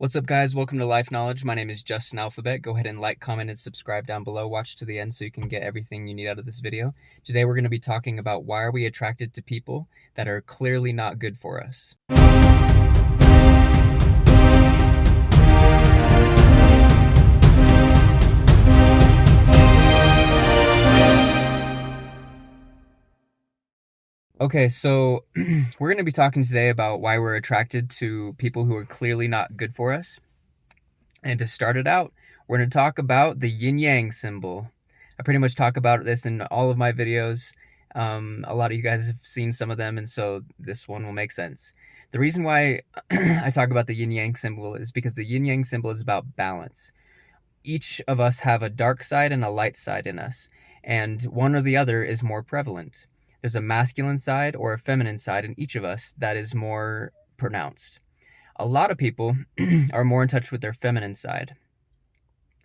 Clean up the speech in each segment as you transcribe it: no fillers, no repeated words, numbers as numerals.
What's up, guys? Welcome to Life Knowledge. My name is Justin Alphabet. Go ahead and like, comment, and subscribe down below. Watch to the end so you can get everything you need out of this video. Today we're going to be talking about why are we attracted to people that are clearly not good for us. Okay, so we're going to be talking today about why we're attracted to people who are clearly not good for us. And to start it out, we're going to talk about the yin-yang symbol. I pretty much talk about this in all of my videos. A lot of you guys have seen some of them, and so this one will make sense. The reason why I talk about the yin-yang symbol is because the yin-yang symbol is about balance. Each of us have a dark side and a light side in us, and one or the other is more prevalent. There's a masculine side or a feminine side in each of us that is more pronounced. A lot of people are more in touch with their feminine side.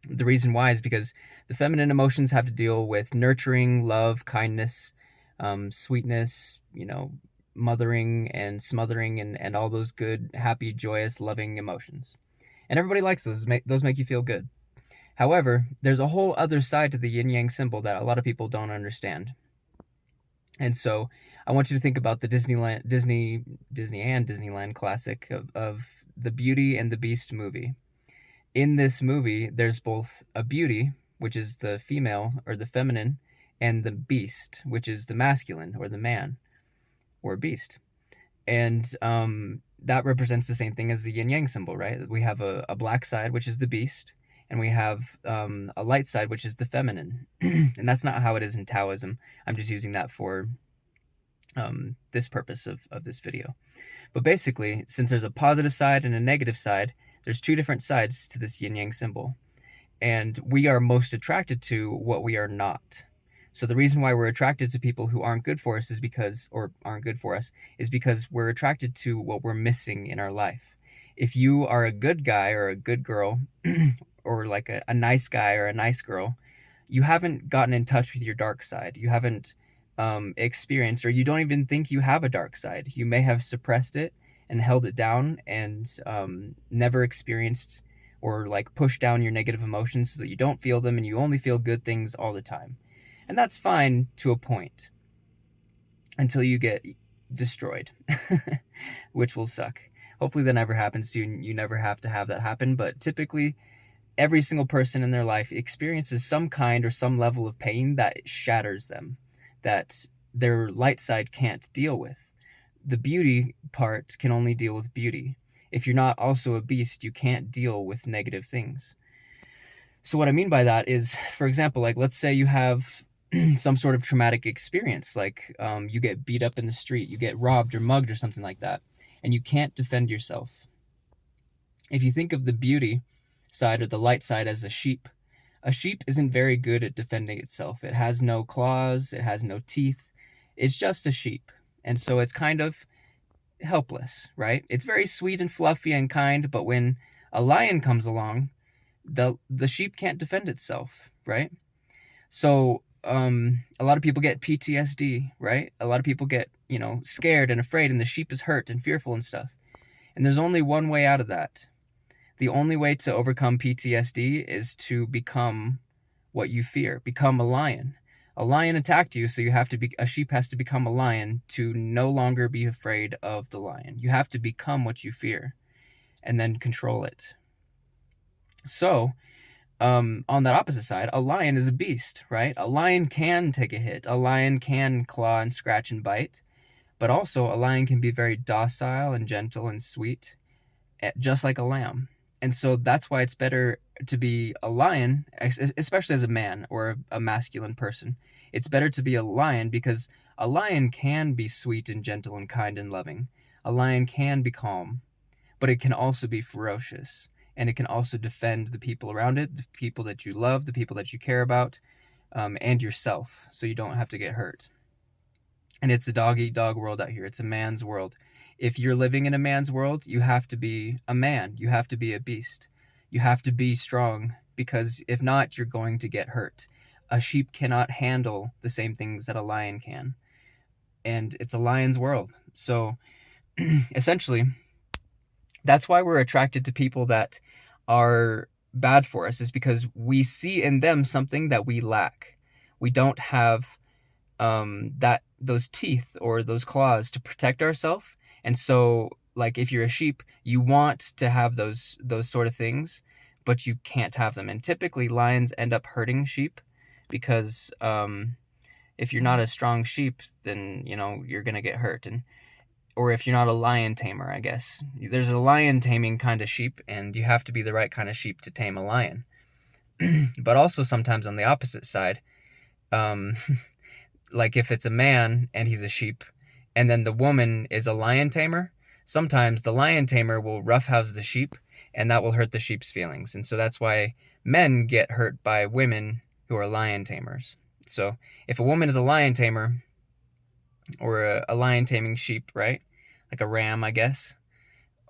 The reason why is because the feminine emotions have to deal with nurturing, love, kindness, sweetness, mothering and smothering and all those good, happy, joyous, loving emotions. And everybody likes those. Those make you feel good. However, there's a whole other side to the yin-yang symbol that a lot of people don't understand. And so I want you to think about the Disney and Disneyland classic of the Beauty and the Beast movie. In this movie, there's both a beauty, which is the female or the feminine, and the beast, which is the masculine or the man or beast. And that represents the same thing as the yin-yang symbol, right? We have a black side, which is the beast, and we have a light side, which is the feminine. And that's not how it is in Taoism. I'm just using that for this purpose of this video. But basically, since there's a positive side and a negative side, there's two different sides to this yin-yang symbol. And we are most attracted to what we are not. So the reason why we're attracted to people who aren't good for us is because we're attracted to what we're missing in our life. If you are a good guy or a good girl, or like a nice guy or a nice girl, you haven't gotten in touch with your dark side. You haven't experienced, or you don't even think you have a dark side. You may have suppressed it and held it down and never experienced or like pushed down your negative emotions so that you don't feel them and you only feel good things all the time. And that's fine to a point until you get destroyed, which will suck. Hopefully that never happens to you. You never have to have that happen, but typically every single person in their life experiences some kind or some level of pain that shatters them, that their light side can't deal with. The beauty part can only deal with beauty. If you're not also a beast, you can't deal with negative things. So what I mean by that is, for example, like let's say you have some sort of traumatic experience, like you get beat up in the street, you get robbed or mugged or something like that, and you can't defend yourself. If you think of the beauty side or the light side as a sheep isn't very good at defending itself. It has no claws, it has no teeth. It's just a sheep. And so it's kind of helpless, right? It's very sweet and fluffy and kind, but when a lion comes along, the sheep can't defend itself, right? So a lot of people get PTSD, right? A lot of people get, scared and afraid, and the sheep is hurt and fearful and stuff. And there's only one way out of that. The only way to overcome PTSD is to become what you fear. Become a lion. A lion attacked you, so a sheep has to become a lion to no longer be afraid of the lion. You have to become what you fear and then control it. So, on that opposite side, a lion is a beast, right? A lion can take a hit. A lion can claw and scratch and bite. But also, a lion can be very docile and gentle and sweet, just like a lamb. And so that's why it's better to be a lion, especially as a man or a masculine person. It's better to be a lion because a lion can be sweet and gentle and kind and loving. A lion can be calm, but it can also be ferocious. And it can also defend the people around it, the people that you love, the people that you care about, and yourself, so you don't have to get hurt. And it's a dog-eat-dog world out here. It's a man's world. If you're living in a man's world, you have to be a man. You have to be a beast. You have to be strong, because if not, you're going to get hurt. A sheep cannot handle the same things that a lion can. And it's a lion's world. So, essentially, That's why we're attracted to people that are bad for us, is because we see in them something that we lack. We don't have those teeth or those claws to protect ourselves. And so, like, if you're a sheep, you want to have those sort of things, but you can't have them. And typically lions end up hurting sheep because if you're not a strong sheep, then you're gonna get hurt. And or if you're not a lion tamer, I guess there's a lion taming kind of sheep, and you have to be the right kind of sheep to tame a lion. But also sometimes on the opposite side, um, like if it's a man and he's a sheep, and then the woman is a lion tamer, sometimes the lion tamer will roughhouse the sheep, and that will hurt the sheep's feelings. And so that's why men get hurt by women who are lion tamers. So if a woman is a lion tamer, or a lion taming sheep, right? Like a ram, I guess.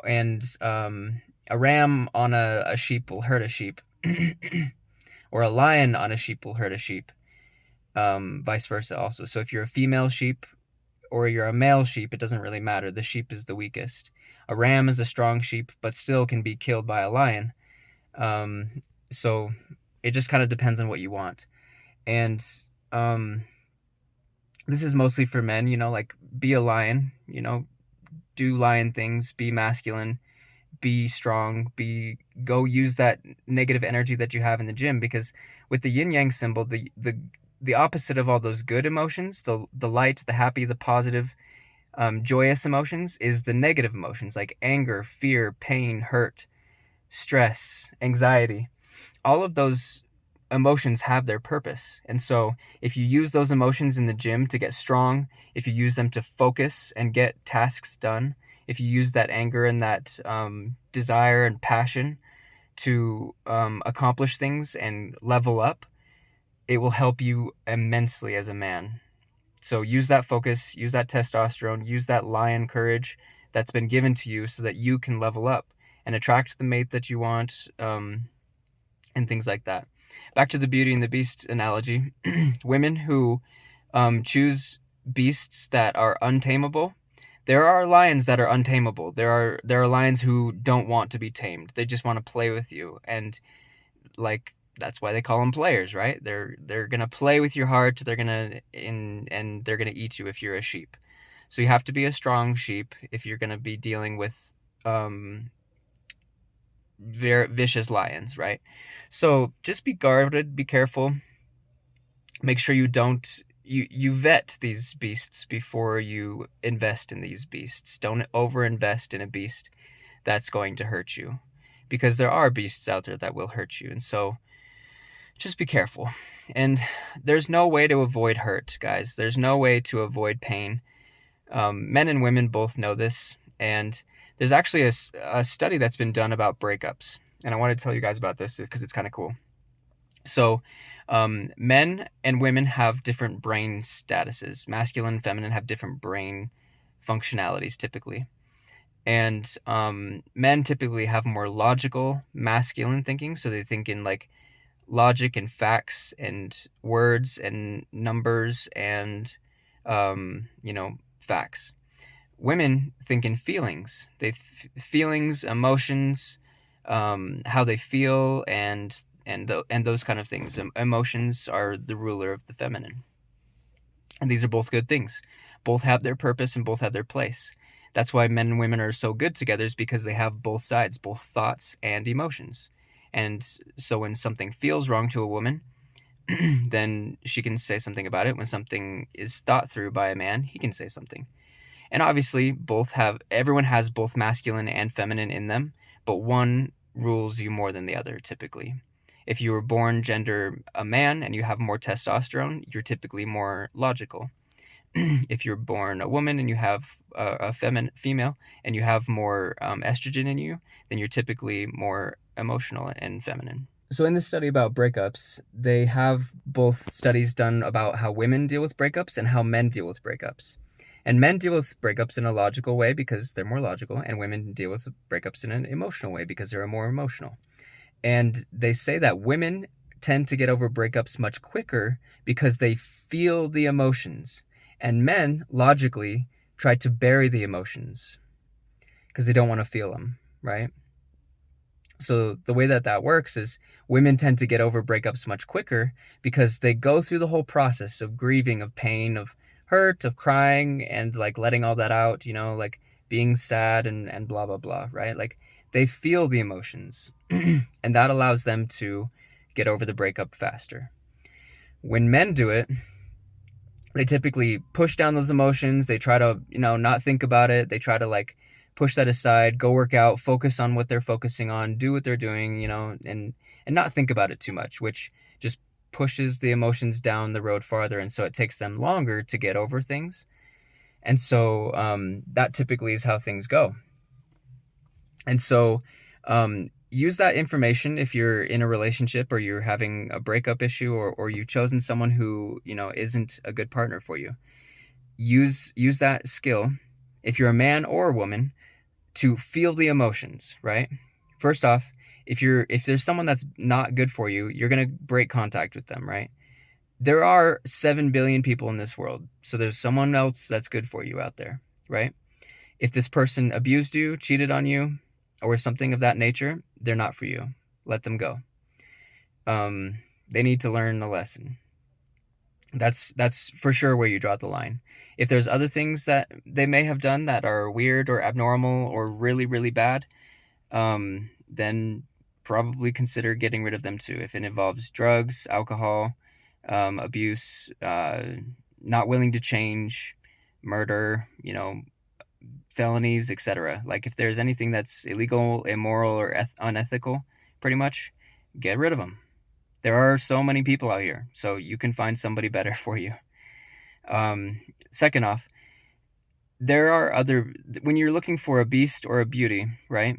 And a ram on a sheep will hurt a sheep. Or a lion on a sheep will hurt a sheep. Vice versa also. So if you're a female sheep or you're a male sheep, it doesn't really matter. The sheep is the weakest. A ram is a strong sheep, but still can be killed by a lion. So it just kind of depends on what you want. And this is mostly for men, like be a lion, do lion things, be masculine, be strong, go use that negative energy that you have in the gym, because with the yin-yang symbol, the opposite of all those good emotions, the light, the happy, the positive, joyous emotions, is the negative emotions like anger, fear, pain, hurt, stress, anxiety. All of those emotions have their purpose. And so if you use those emotions in the gym to get strong, if you use them to focus and get tasks done, if you use that anger and that desire and passion to accomplish things and level up, it will help you immensely as a man. So use that focus, use that testosterone, use that lion courage that's been given to you so that you can level up and attract the mate that you want, and things like that. Back to the Beauty and the Beast analogy. Women who choose beasts that are untamable. There are lions that are untamable. There are lions who don't want to be tamed. They just want to play with you, and like that's why they call them players, right? They're gonna play with your heart. They're gonna and they're gonna eat you if you're a sheep. So you have to be a strong sheep if you're gonna be dealing with very vicious lions, right? So just be guarded, be careful. Make sure you vet these beasts before you invest in these beasts. Don't overinvest in a beast that's going to hurt you, because there are beasts out there that will hurt you. And so just be careful. And there's no way to avoid hurt, guys. There's no way to avoid pain. Men and women both know this. And there's actually a study that's been done about breakups. And I want to tell you guys about this because it's kind of cool. So men and women have different brain statuses. Masculine and feminine have different brain functionalities typically. And men typically have more logical, masculine thinking. So they think in like logic and facts and words and numbers and, facts. Women think in feelings. Feelings, emotions, how they feel, and those kind of things. Emotions are the ruler of the feminine. And these are both good things. Both have their purpose and both have their place. That's why men and women are so good together, is because they have both sides, both thoughts and emotions. And so when something feels wrong to a woman, then she can say something about it. When something is thought through by a man, he can say something. And obviously everyone has both masculine and feminine in them, but one rules you more than the other typically. If you were born gender a man and you have more testosterone, you're typically more logical. If you're born a woman and you have a female and you have more estrogen in you, then you're typically more emotional and feminine. So in this study about breakups, they have both studies done about how women deal with breakups and how men deal with breakups. And men deal with breakups in a logical way because they're more logical, and women deal with breakups in an emotional way because they're more emotional. And they say that women tend to get over breakups much quicker because they feel the emotions, and men logically try to bury the emotions because they don't want to feel them. right? So the way that that works is women tend to get over breakups much quicker because they go through the whole process of grieving, of pain, of hurt, of crying, and like letting all that out, like being sad and blah, blah, blah, right? Like they feel the emotions and that allows them to get over the breakup faster. When men do it, they typically push down those emotions. They try to, not think about it. They try to like push that aside, go work out, focus on what they're focusing on, do what they're doing, and not think about it too much, which just pushes the emotions down the road farther. And so it takes them longer to get over things. And so that typically is how things go. And so use that information if you're in a relationship or you're having a breakup issue or you've chosen someone who, isn't a good partner for you. Use that skill, if you're a man or a woman, to feel the emotions, right? First off, if there's someone that's not good for you, you're going to break contact with them, right? There are 7 billion people in this world, so there's someone else that's good for you out there, right? If this person abused you, cheated on you, or something of that nature, they're not for you. Let them go. They need to learn a lesson. That's for sure where you draw the line. If there's other things that they may have done that are weird or abnormal or really, really bad, then probably consider getting rid of them too. If it involves drugs, alcohol, abuse, not willing to change, murder, felonies, etc. Like if there's anything that's illegal, immoral, or unethical, pretty much, get rid of them. There are so many people out here, so you can find somebody better for you. Second off, when you're looking for a beast or a beauty, right?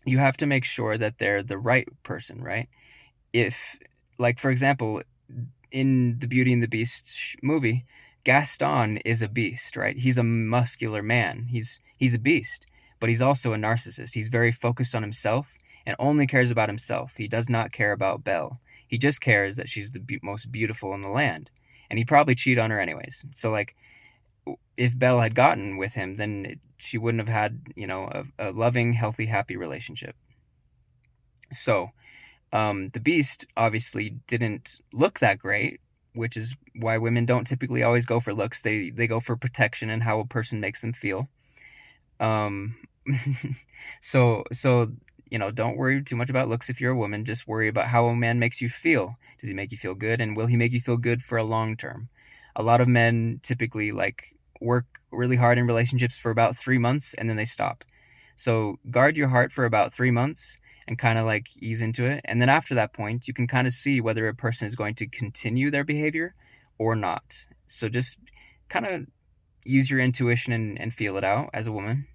You have to make sure that they're the right person, right? If, like, for example, in the Beauty and the Beast movie, Gaston is a beast, right? He's a muscular man. He's a beast, but he's also a narcissist. He's very focused on himself and only cares about himself. He does not care about Belle. He just cares that she's the most beautiful in the land, and he'd probably cheat on her anyways. So, like, if Belle had gotten with him, then she wouldn't have had, a loving, healthy, happy relationship. So, the beast obviously didn't look that great, which is why women don't typically always go for looks. They go for protection and how a person makes them feel. So don't worry too much about looks if you're a woman. Just worry about how a man makes you feel. Does he make you feel good? And will he make you feel good for a long term? A lot of men typically work really hard in relationships for about 3 months and then they stop. So guard your heart for about 3 months and kind of ease into it. And then after that point, you can kind of see whether a person is going to continue their behavior or not. So just kind of use your intuition and feel it out as a woman.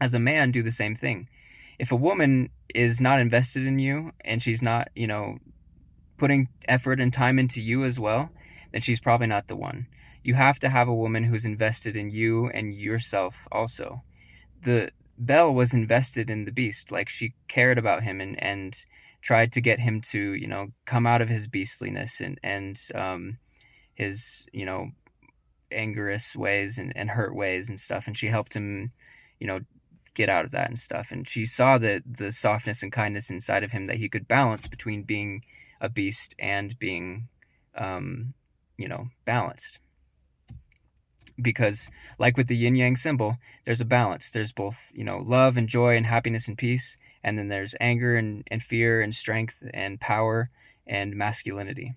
As a man, do the same thing. If a woman is not invested in you and she's not, putting effort and time into you as well, then she's probably not the one. You have to have a woman who's invested in you and yourself also. Belle was invested in the beast. She cared about him and tried to get him to, come out of his beastliness and his, angerous ways and hurt ways and stuff. And she helped him, get out of that and stuff. And she saw the softness and kindness inside of him that he could balance between being a beast and being, balanced. Because like with the YinYang symbol, there's a balance. There's both, love and joy and happiness and peace. And then there's anger and fear and strength and power and masculinity.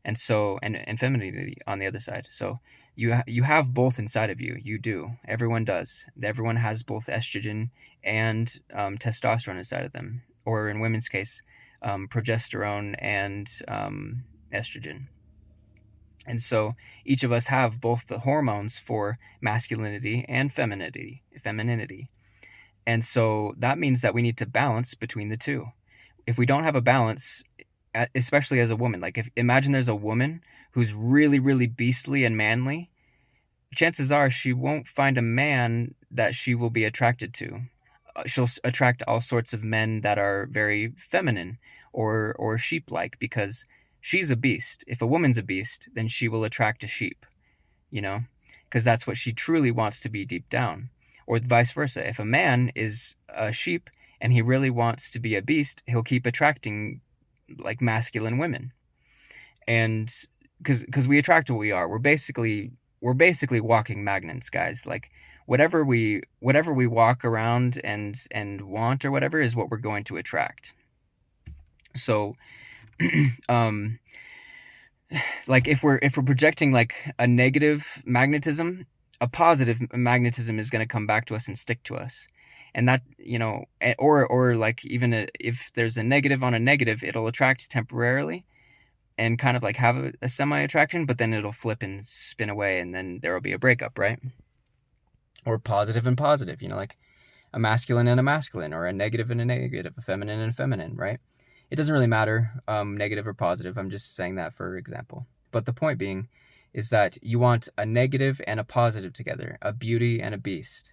And so, and femininity on the other side. So you have both inside of you. You do. Everyone does. Everyone has both estrogen and testosterone inside of them. Or in women's case, progesterone and estrogen. And so each of us have both the hormones for masculinity and femininity. And so that means that we need to balance between the two. If we don't have a balance, especially as a woman, imagine there's a woman who's really, really beastly and manly, chances are she won't find a man that she will be attracted to. She'll attract all sorts of men that are very feminine or sheep-like because she's a beast. If a woman's a beast, then she will attract a sheep, because that's what she truly wants to be deep down. Or vice versa. If a man is a sheep and he really wants to be a beast, he'll keep attracting like masculine women. And because we attract what we are, we're basically walking magnets, guys. Like whatever we walk around and want or whatever is what we're going to attract. So like if we're projecting like a negative magnetism, a positive magnetism is going to come back to us and stick to us. And that, or like even if there's a negative on a negative, it'll attract temporarily and kind of like have a semi-attraction, but then it'll flip and spin away, and then there will be a breakup, right? Or positive and positive, like a masculine and a masculine, or a negative and a negative, a feminine and a feminine, right? It doesn't really matter, negative or positive. I'm just saying that for example. But the point being is that you want a negative and a positive together, a beauty and a beast.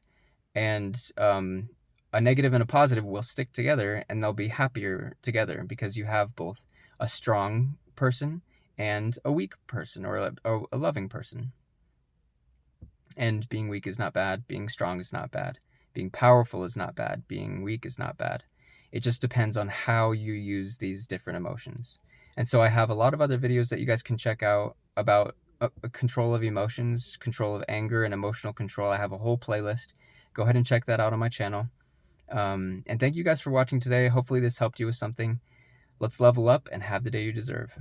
And a negative and a positive will stick together, and they'll be happier together because you have both a strong person and a weak person, or a loving person. And being weak is not bad. Being strong is not bad. Being powerful is not bad. Being weak is not bad. It just depends on how you use these different emotions. And so I have a lot of other videos that you guys can check out about control of emotions, control of anger, and emotional control. I have a whole playlist. Go ahead and check that out on my channel. And thank you guys for watching today. Hopefully this helped you with something. Let's level up and have the day you deserve.